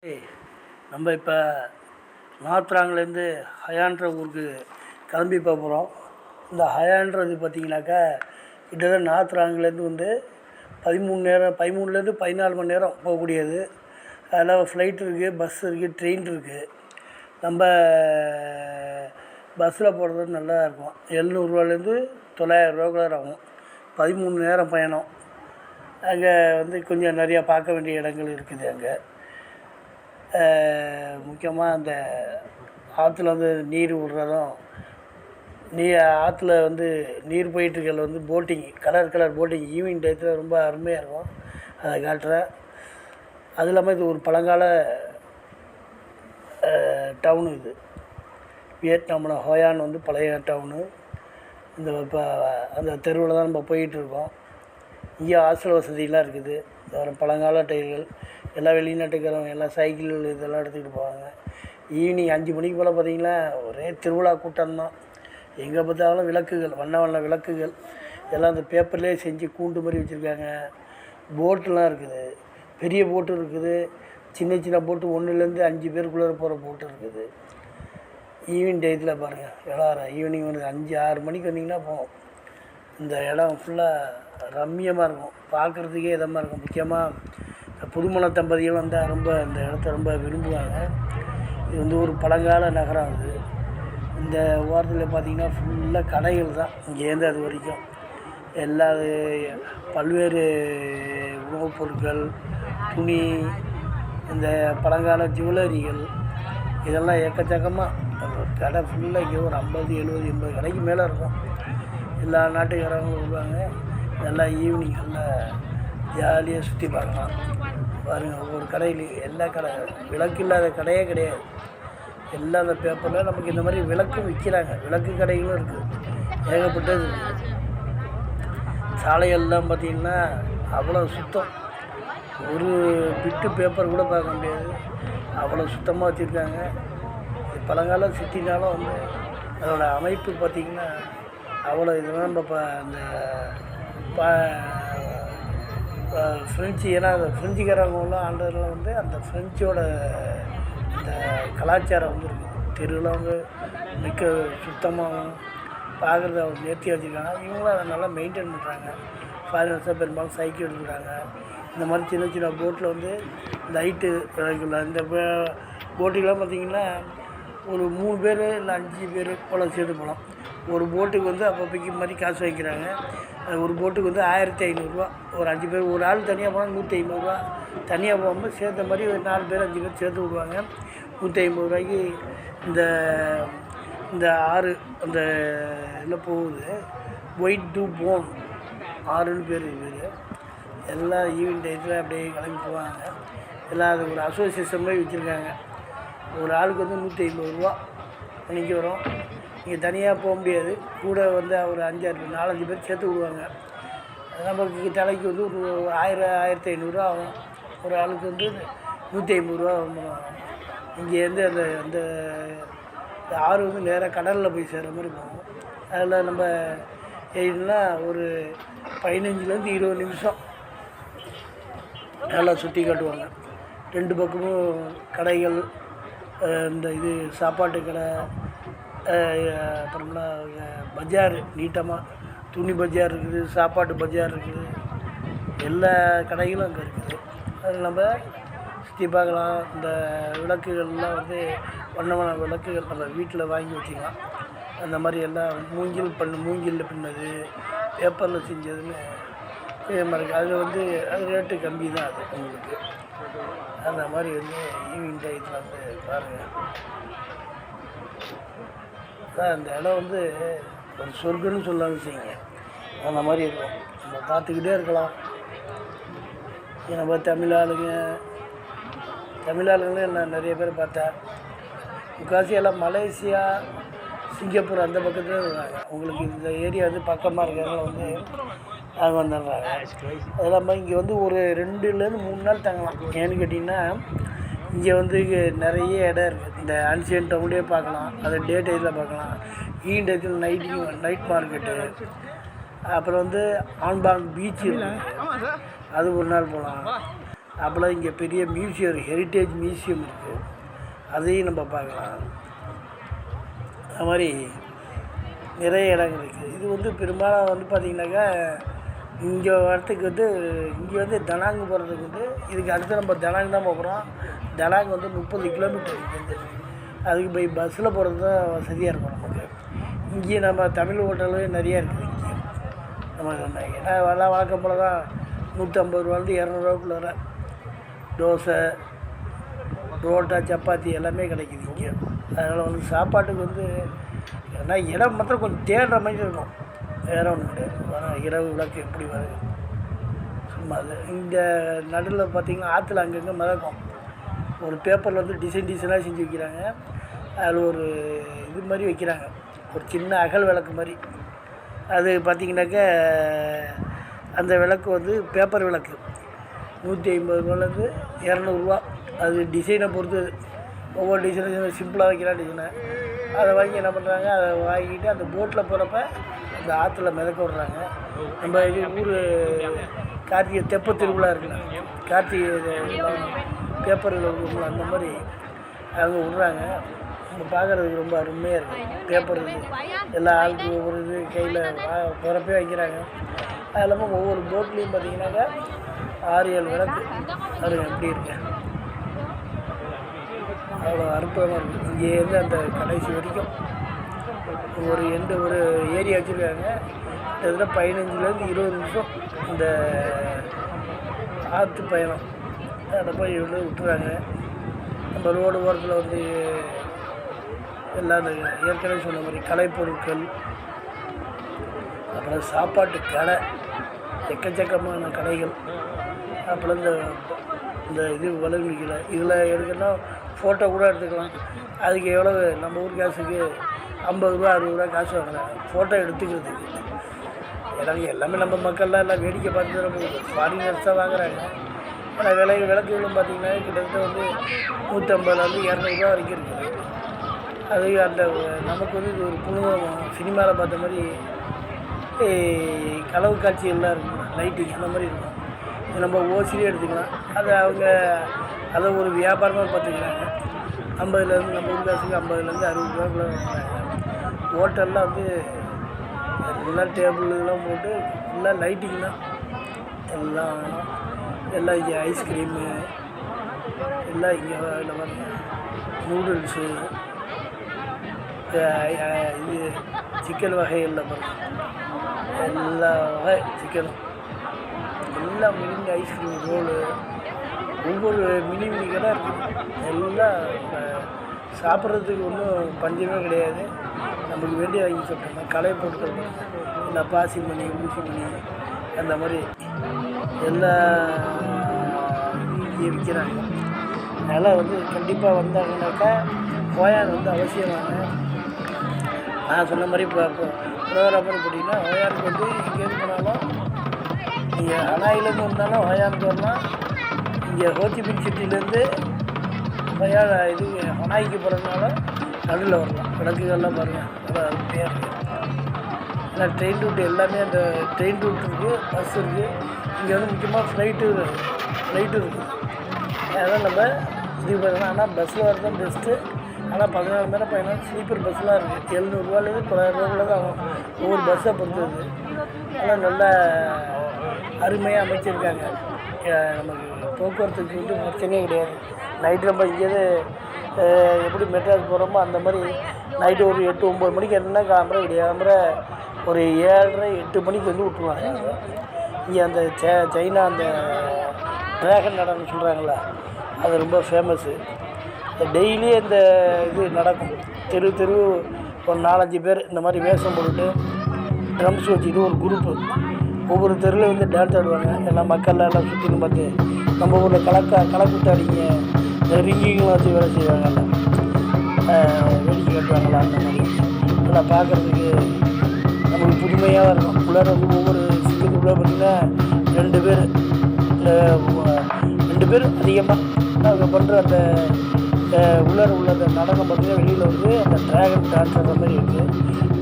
நம்ம இப்போ நார்த்ராங்லேருந்து ஹயான்ற ஊருக்கு கிளம்பி போகிறோம். இந்த ஹயான்றது பார்த்திங்கனாக்கா கிட்டத்தட்ட நார்த்ராங்லேருந்து வந்து 13லேருந்து 14 மணி நேரம் போகக்கூடியது. அதில் ஃப்ளைட் இருக்குது, பஸ் இருக்குது, ட்ரெயின் இருக்குது. நம்ம பஸ்ஸில் போகிறது நல்லா இருக்கும். 700ரூவாலேருந்து 900ரூவாக்குள்ளார ஆகும். 13 நேரம் பயணம். அங்கே வந்து கொஞ்சம் நிறையா பார்க்க வேண்டிய இடங்கள் இருக்குது. அங்கே முக்கியமாக அந்த ஆற்றுல வந்து நீர் விட்றதும் ஆற்றுல வந்து நீர் போயிட்டுருக்கல வந்து போட்டிங், கலர் போட்டிங் ஈவினிங் டயத்தில் ரொம்ப அருமையாக இருக்கும். அதை காட்டுறேன். அது இல்லாமல் இது ஒரு பழங்கால டவுனு. இது வியட்நாமில் ஹோயான் வந்து பழைய டவுனு. இந்த இப்போ அந்த தெருவில் தான் நம்ம போயிட்டுருக்கோம். இங்கே ஹாஸ்டல் வசதியெலாம் இருக்குது. ஒரு பழங்கால டைல்கள் எல்லாம் வெளிநாட்டுக்காரவங்க எல்லாம் சைக்கிள் இதெல்லாம் எடுத்துக்கிட்டு போவாங்க. ஈவினிங் 5 மணிக்கு போல் பார்த்திங்கன்னா ஒரே திருவிழா கூட்டம்தான். எங்கே பார்த்தாலும் விளக்குகள், வண்ண விளக்குகள் எல்லாம் அந்த பேப்பர்லேயே செஞ்சு கூண்டு மாதிரி வச்சுருக்காங்க. போட்டெலாம் இருக்குது, பெரிய போட்டு இருக்குது, சின்ன போட்டு 1லேருந்து 5 பேருக்குள்ளே போகிற போட்டு இருக்குது. ஈவினிங் டயத்தில் பாருங்கள், எல்லோரும் ஈவினிங் ஒரு 5-6 மணிக்கு வந்திங்கன்னா போகும். இந்த இடம் ஃபுல்லாக ரம்மியமாக இருக்கும், பார்க்குறதுக்கே இதமாக இருக்கும். முக்கியமாக புதுமண தம்பதிகள் வந்தால் ரொம்ப இந்த இடத்த ரொம்ப விரும்புவாங்க. இது வந்து ஒரு பழங்கால நகரம். அது இந்த ஓரத்தில் பார்த்திங்கன்னா ஃபுல்லாக கடைகள் தான். இங்கேருந்து அது வரைக்கும் எல்லா பல்வேறு உணவுப் பொருட்கள், துணி, இந்த பழங்கால ஜுவல்லரிகள் இதெல்லாம் எக்கச்சக்கமாக கடை ஃபுல்லாக இங்கே ஒரு 50, 70, 80 கடைக்கு மேலே இருக்கும். எல்லா நாட்டுக்காரங்களும் வருவாங்க. நல்லா ஈவினிங் நல்லா ஜாலியாக சுற்றி பார்க்கலாம். பாருங்கள், ஒவ்வொரு கடையிலையும் எல்லா கடை, விளக்கு இல்லாத கடையே கிடையாது. எல்லாம் அந்த பேப்பரில் நமக்கு இந்த மாதிரி விளக்கு விற்கிறாங்க. விளக்கு கடைகளும் இருக்குது, ஏகப்பட்டது இருக்குது. சாலைகள்லாம் பார்த்திங்கன்னா அவ்வளோ சுத்தம். ஒரு பிட்டு பேப்பர் கூட பார்க்க முடியாது, அவ்வளோ சுத்தமாக வச்சுருக்காங்க. இது பழங்கால சிட்டினாலும் வந்து அதோடய அமைப்பு பார்த்திங்கன்னா அவ்வளோ. இதெல்லாம் நம்ம அந்த ஃப்ரெஞ்சு, ஏன்னா அந்த ஃப்ரெஞ்சுக்காரவங்களாம் ஆண்டவரெலாம் வந்து அந்த ஃப்ரெஞ்சோட இந்த கலாச்சாரம் வந்து இருக்குது. தெருவில் வந்து மிக்க சுத்தமாகவும் பார்க்குறத அவங்க நேர்த்தியாக வச்சுருக்காங்க. இவங்களும் அதை நல்லா மெயின்டைன் பண்ணுறாங்க. ஃபாரினர்ஸாக பெரும்பாலும் சைக்கிள் எடுத்துக்கிறாங்க. இந்த மாதிரி சின்ன போட்டில் வந்து லைட்டு விளக்குல இந்த போட்டுக்கெலாம் பார்த்திங்கன்னா ஒரு 3 பேர் இல்லை 5 பேர் போல் சேர்த்து போகலாம். ஒரு போட்டுக்கு வந்து அப்போதைக்கு மாதிரி காசு வைக்கிறாங்க. ஒரு போட்டுக்கு வந்து 1500ரூவா. ஒரு 5 பேர், ஒரு ஆள் தனியாக போனால் 150ரூவா. தனியாக போகும்போது சேர்த்த மாதிரி ஒரு 4 பேர் 5 பேர் சேர்த்து விடுவாங்க. 150ரூவாய்க்கு இந்த ஆறு அந்த இதில் போகுது. ஒயிட் டூ போன் ஆறுன்னு பேர். எல்லாம் ஈவினிங் டயத்தில் அப்படியே கிளம்பி போவாங்க. எல்லாம் அது ஒரு அசோசியேஷன் மாதிரி வச்சுருக்காங்க. ஒரு ஆளுக்கு வந்து 150ரூவா அன்றைக்கி வரும். நீங்கள் தனியாக போக முடியாது, கூட வந்து ஒரு 4-5 பேர் சேர்த்து விடுவாங்க. நமக்கு தலைக்கு வந்து ஒரு 1000-1500ரூவா ஆகும். ஒரு ஆளுக்கு வந்து 150ரூவா ஆகும். இங்கேருந்து அந்த ஆறு வந்து நேராக கடலில் போய் சேர்கிற மாதிரி போகும். அதில் நம்ம ஏறினா ஒரு 15லேருந்து 20 நிமிஷம் நல்லா சுற்றி காட்டுவாங்க. 2 பக்கமும் கடைகள், இந்த இது சாப்பாட்டு கடை, அப்புறம்னா பஜார், நீட்டமாக துணி பஜார் இருக்குது, சாப்பாட்டு பஜார் இருக்குது. எல்லா கடைகளும் அங்கே இருக்குது. அதில் நம்ம சுற்றி பார்க்கலாம். இந்த விளக்குகள்லாம் வந்து வண்ண விளக்குகள் நம்ம வீட்டில் வாங்கி வச்சுக்கலாம். அந்த மாதிரி எல்லாம் மூங்கிலில் பின்னது, பேப்பரில் செஞ்சதுன்னு இருக்குது. அது வந்து அது ரேட்டு கம்மி தான். அது உங்களுக்கு அந்த மாதிரி வந்து ஈவினிங் டயத்தில் வந்து பாருங்கள். அதான் அந்த இடம் வந்து ஒரு சொர்க்கம்னு சொல்லலாம்னு செய்யுங்க. அந்த மாதிரி இருக்கும். நம்ம பார்த்துக்கிட்டே இருக்கலாம். நம்ம தமிழ் ஆளுங்களே நான் நிறைய பேர் பார்த்தேன். முக்கால்வாசி எல்லாம் மலேசியா, சிங்கப்பூர் அந்த பக்கத்துலேயே இருக்காங்க. உங்களுக்கு இந்த ஏரியா வந்து பக்கமாக இருக்கிறவங்க வந்து அங்கே வந்துடுறாங்க. அது இல்லாமல் இங்கே வந்து ஒரு 2லேருந்து 3 நாள் தங்கலாம். ஏன்னு கேட்டிங்கன்னா இங்கே வந்து நிறைய இடம் இருக்குது. இந்த ஆன்சியன் டவுன்லேயே பார்க்கலாம், அதை டே டைத்தில் பார்க்கலாம். ஈவினிங் டயத்தில் நைட் மார்க்கெட்டு, அப்புறம் வந்து ஆன்பாங் பீச் இருக்குது, அது ஒரு நாள் போகலாம். அப்போலாம் இங்கே பெரிய மியூசியம் இருக்குது, ஹெரிட்டேஜ் மியூசியம் இருக்குது, அதையும் நம்ம பார்க்கலாம். அது மாதிரி நிறைய இடங்கள் இருக்குது. இது வந்து பெரும்பாலும் வந்து பார்த்திங்கனாக்கா இங்கே வரத்துக்கு வந்து இங்கே வந்து தனாங் போகிறதுக்கு வந்து இதுக்கு அடுத்து நம்ம தனாங் தான் போகிறோம். தனாங் வந்து 30 கிலோமீட்டர் இருக்குது. அதுக்கு போய் பஸ்ஸில் போகிறது தான் வசதியாக இருக்கும் நமக்கு. இங்கேயும் நம்ம தமிழ் ஹோட்டலு நிறையா இருக்குது இங்கே. நம்ம ஏன்னா எல்லாம் வழக்கம் போல் தான் 150 ரூபாலேருந்து 200 ரூபாக்குள்ளார தோசை, புரோட்டா, சப்பாத்தி எல்லாமே கிடைக்கிது இங்கே. அதனால் வந்து சாப்பாட்டுக்கு வந்து ஏன்னா இடம் மாத்திரம் கொஞ்சம் தேடுற மாதிரி இருக்கும், வேறு ஒன்றும் கிடையாது. ஆனால் இரவு விளக்கு எப்படி வருது சும்மா அது. இந்த நடுவில் பார்த்திங்கன்னா ஆற்றுல அங்கங்கே மிதக்கும். ஒரு பேப்பரில் வந்து டிசைனாக செஞ்சு வைக்கிறாங்க. அதில் ஒரு இது மாதிரி வைக்கிறாங்க, ஒரு சின்ன அகல் விளக்கு மாதிரி. அது பார்த்திங்கனாக்கா அந்த விளக்கு வந்து பேப்பர் விளக்கு 150 ரூபாலேருந்து 200 ரூபா. அது டிசைனை பொறுத்து, ஒவ்வொரு டிசைனும் சிம்பிளாக வைக்கிறான் டிசைனை. அதை வாங்கி என்ன பண்ணுறாங்க, அதை வாங்கிட்டு அந்த போட்டில் போகிறப்ப அந்த ஆற்றுல மிதக்க விட்றாங்க. நம்ம இது ஊர் கார்த்திகை தெப்ப திருவிழா இருக்குல்ல, கார்த்திகை பேப்பரில் விடுவோம்ல, அந்த மாதிரி அவங்க விட்றாங்க. நம்ம பார்க்குறதுக்கு ரொம்ப அருமையாக இருக்கும். பேப்பர் இது எல்லா ஆளுக்கு ஒவ்வொரு இது கையில் போகிறப்பே வைக்கிறாங்க. அது இல்லாமல் ஒவ்வொரு போட்லேயும் பார்த்திங்கனாக்கா 6-7 விளக்கு அது எப்படி இருக்கு, அவ்வளோ அற்புதமாக இருக்குது. இங்கேருந்து அந்த கடைசி வரைக்கும் ஒரு ஒரு ஏரியா வச்சுருக்காங்க. கிட்டத்தட்ட 15லேருந்து 20 நிமிஷம் இந்த ஆற்று பயணம். அதை போய் இவ்வளோ விட்டுறாங்க. நம்ம ரோடு ஓரத்தில் வந்து எல்லாம் அந்த ஏற்கனவே சொன்ன மாதிரி கலைப்பொருட்கள், அப்புறம் சாப்பாட்டு கடை, எக்கச்சக்கமான கடைகள். அப்புறம் இந்த இது வளர்மிக்கலை இதில் எடுக்கணும்னா ஃபோட்டோ கூட எடுத்துக்கலாம். அதுக்கு எவ்வளவு நம்ம ஊர் காசுக்கு 50 ரூபா 60 ரூபா காசு வாங்குறாங்க ஃபோட்டோ எடுத்துக்கிறதுக்கு. எனக்கு எல்லாமே நம்ம மக்கள்லாம் எல்லாம் வேடிக்கை பார்த்து நம்ம ஃபாரினர்ஸ் தான் வாங்குறாங்க. ஆனால் விளக்குகளும் பார்த்திங்கன்னா கிட்டத்தட்ட வந்து 150லேருந்து 200 ரூபா வரைக்கும் இருக்குது. அது அந்த நமக்கு வந்து இது ஒரு புதுமுகம். சினிமாவில் பார்த்த மாதிரி கனவு காட்சிகள்லாம் இருக்கும், லைட்டிங் அந்த மாதிரி இருக்கும். இது நம்ம ஓசிலே எடுத்துக்கலாம். அதை ஒரு வியாபாரமாக பார்த்துக்கிறாங்க. 50லேருந்து நம்ம ஊர் காசுக்கு 50லேருந்து 60 ரூபாக்குள்ளே வாங்குறாங்க. ஹோட்டல்லாம் வந்து எல்லாம் டேபிள்லாம் போட்டு எல்லாம் லைட்டிங் தான். எல்லாம் இங்கே ஐஸ்கிரீமு எல்லாம் இங்கே இல்லை பாருங்க, நூடுல்ஸு, இது சிக்கன் வகைகளில் பாருங்க, எல்லா வகை சிக்கனும் எல்லாம் மினி ஐஸ்கிரீம் ரோலு, ஒவ்வொரு மினி கடை இருக்குது. எல்லாம் சாப்பிட்றதுக்கு ஒன்றும் பஞ்சமே கிடையாது. நமக்கு வேண்டிய வாங்கி சாப்பிட்டோம்னா கலை பொருட்கள் இல்லை, பாசி மணி, ஊசி மணி, அந்த மாதிரி எல்லா இங்கே விற்கிறாங்க. அதனால் வந்து கண்டிப்பாக வந்தாங்கன்னாக்கா ஹோயான் வந்து அவசியமாங்க. நான் சொன்ன மாதிரி இப்போ ப்ரோக்ராமர் போட்டிங்கன்னா ஹோயானுக்கு வந்து எங்கேருந்து போனாலும் நீங்கள் ஹனாயிலேருந்து வந்தாலும் ஹோயானுக்கு வரலாம். இங்கே ஹோச்சிமின் சிட்டிலேருந்து ஹனாய்க்கு போகிறதுனால நடுவில் வரலாம். விளக்குகள்லாம் பாருங்கள், நல்லா அருமையாக இருக்குது. ஏன்னா ட்ரெயின் ரூட்டு எல்லாமே அந்த ட்ரெயின் ரூட் இருக்குது, பஸ் இருக்குது. இங்கே வந்து முக்கியமாக ஃப்ளைட்டு இருக்குது. அதனால் நம்ம இது பண்ணலாம். ஆனால் பஸ்ஸில் வரது தான் பெஸ்ட்டு. ஆனால் 14 மணி நேரம் பயணம் ஸ்லீப்பர் பஸ்லாம் இருக்குது. 700 ரூபாலேருந்து 900 ரூபாக்குள்ள தான் ஆகும் ஒவ்வொரு பஸ்ஸை பொறுத்தது. ஆனால் நல்லா அருமையாக அமைச்சிருக்காங்க. நமக்கு போக்குவரத்துக்கு வந்து பிரச்சனையே கிடையாது. நைட்டு நம்ம இங்கேருந்து எப்படி மெட்ராஸ் போகிறோமோ அந்த மாதிரி நைட்டு ஒரு 8-9 மணிக்கு என்ன கிளம்புற ஒரு 7:30-8 மணிக்கு வந்து விட்ருவாங்க. இங்கே அந்த சைனா அந்த ட்ராகன் நடனம் சொல்கிறாங்களா, அது ரொம்ப ஃபேமஸ்ஸு. டெய்லி இந்த இது நடக்கும். தெரு ஒரு 4-5 பேர் இந்த மாதிரி வேஷம் போட்டுட்டு ட்ரம்ஸ் வச்சுட்டு ஒரு குரூப்பு ஒவ்வொரு தெருவில் வந்து டான்ஸ் ஆடுவாங்க. எல்லாம் மக்கள்லாம் எல்லாம் சுற்றின்னு பார்த்து நம்ம ஊரில் கலக்குட்டாடிங்க ரிங்கிங்கெலாம் வச்சு வேலை செய்வாங்கல்ல, வேடிக்கை கட்டுவாங்களா, அந்த மாதிரி அதெல்லாம் பார்க்குறதுக்கு நமக்கு புதுமையாக இருக்கும். உள்ளார வந்து ஒவ்வொரு சிங்கத்துக்குள்ளே பார்த்திங்கன்னா 2 பேர் அதிகமாக அவங்க பண்ணுற அந்த உள்ளார உள்ள அந்த நடனம் பார்த்திங்கன்னா வெளியில் வந்து அந்த ட்ராகன் டான்ஸ் அந்த மாதிரி இருக்குது.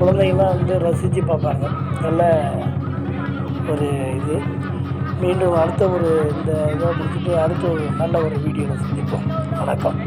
குழந்தைங்கள்லாம் வந்து ரசித்து பார்ப்பாங்க. நல்ல ஒரு இது. மீண்டும் அடுத்த ஒரு இந்த இதை முடிச்சுட்டு அடுத்த ஒரு நல்ல ஒரு வீடியோவில் சந்திப்போம். வணக்கம்.